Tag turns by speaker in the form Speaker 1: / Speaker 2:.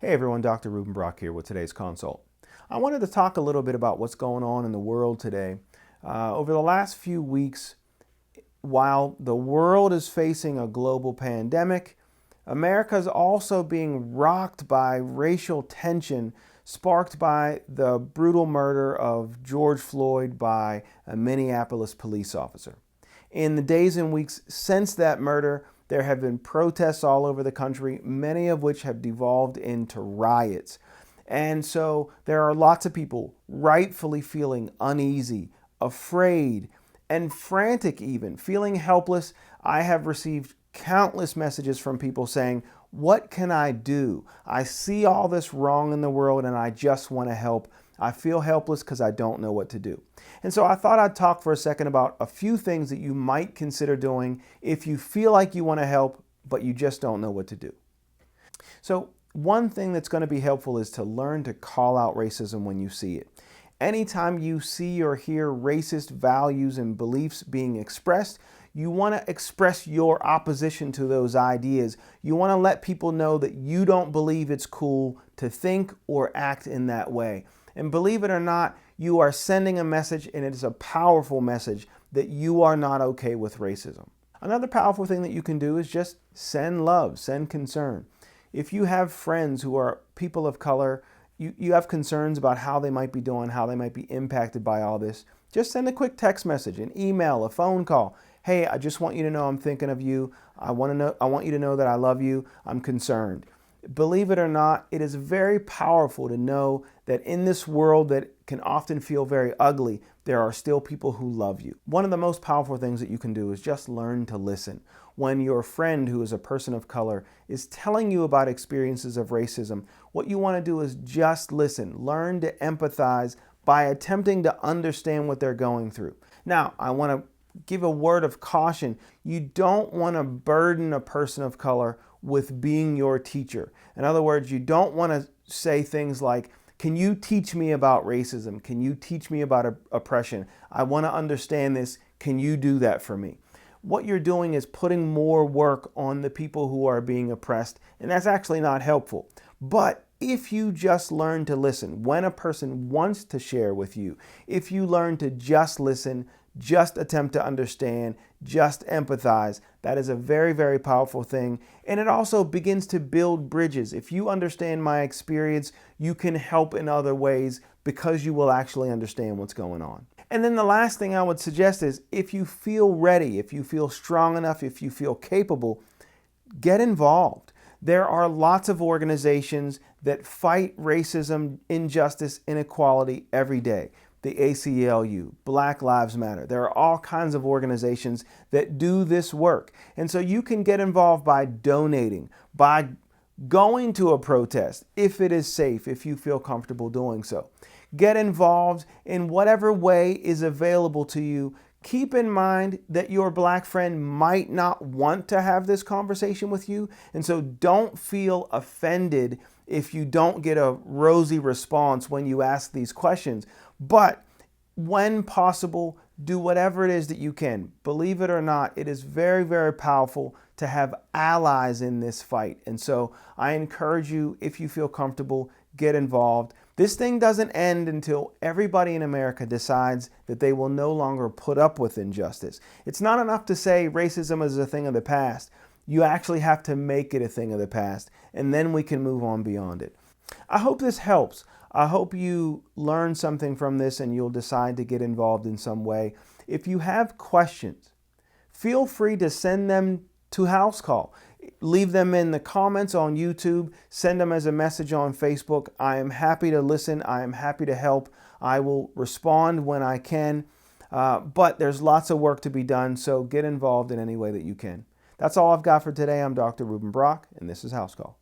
Speaker 1: Hey everyone, Dr. Ruben here with today's consult. I wanted to talk a little bit about what's going on in the world today. Over the last few weeks, while the world is facing a global pandemic, America is also being rocked by racial tension sparked by the brutal murder of George Floyd by a Minneapolis police officer. In the days and weeks since that murder, there have been protests all over the country, many of which have devolved into riots. And so there are lots of people rightfully feeling uneasy, afraid, and frantic even, feeling helpless. I have received countless messages from people saying, "What can I do? I see all this wrong in the world and I just want to help. I feel helpless because I don't know what to do." And so I thought I'd talk for a second about a few things that you might consider doing if you feel like you want to help, but you just don't know what to do. So one thing that's going to be helpful is to learn to call out racism when you see it. Anytime you see or hear racist values and beliefs being expressed, you want to express your opposition to those ideas. You want to let people know that you don't believe it's cool to think or act in that way. And believe it or not, you are sending a message, and it is a powerful message, that you are not okay with racism. Another powerful thing that you can do is just send love, send concern. If you have friends who are people of color, you have concerns about how they might be doing, how they might be impacted by all this, just send a quick text message, an email, a phone call. "Hey, I just want you to know I'm thinking of you. I want you to know that I love you. I'm concerned." Believe it or not, it is very powerful to know that in this world that can often feel very ugly, there are still people who love you. One of the most powerful things that you can do is just learn to listen. When your friend who is a person of color is telling you about experiences of racism, what you want to do is just listen. Learn to empathize by attempting to understand what they're going through. Now, I want to give a word of caution. You don't want to burden a person of color with being your teacher. In other words, you don't want to say things like, "Can you teach me about racism? Can you teach me about oppression? I want to understand this. Can you do that for me?" What you're doing is putting more work on the people who are being oppressed, and that's actually not helpful. But if you just learn to listen when a person wants to share with you, if you learn to just listen, just attempt to understand, just empathize, that is a very, very powerful thing. And it also begins to build bridges. If you understand my experience, you can help in other ways because you will actually understand what's going on. And then the last thing I would suggest is if you feel ready, if you feel strong enough, if you feel capable, get involved. There are lots of organizations that fight racism, injustice, inequality every day. The ACLU, Black Lives Matter. There are all kinds of organizations that do this work. And so you can get involved by donating, by going to a protest if it is safe, if you feel comfortable doing so. Get involved in whatever way is available to you. Keep in mind that your black friend might not want to have this conversation with you, and so don't feel offended if you don't get a rosy response when you ask these questions. But when possible, do whatever it is that you can. Believe it or not, it is very, very powerful to have allies in this fight. And so I encourage you, if you feel comfortable, get involved. This thing doesn't end until everybody in America decides that they will no longer put up with injustice. It's not enough to say racism is a thing of the past. You actually have to make it a thing of the past, and then we can move on beyond it. I hope this helps. I hope you learn something from this and you'll decide to get involved in some way. If you have questions, feel free to send them to House Call. Leave them in the comments on YouTube. Send them as a message on Facebook. I am happy to listen. I am happy to help. I will respond when I can. But there's lots of work to be done, so get involved in any way that you can. That's all I've got for today. I'm Dr. Rueben, and this is House Call.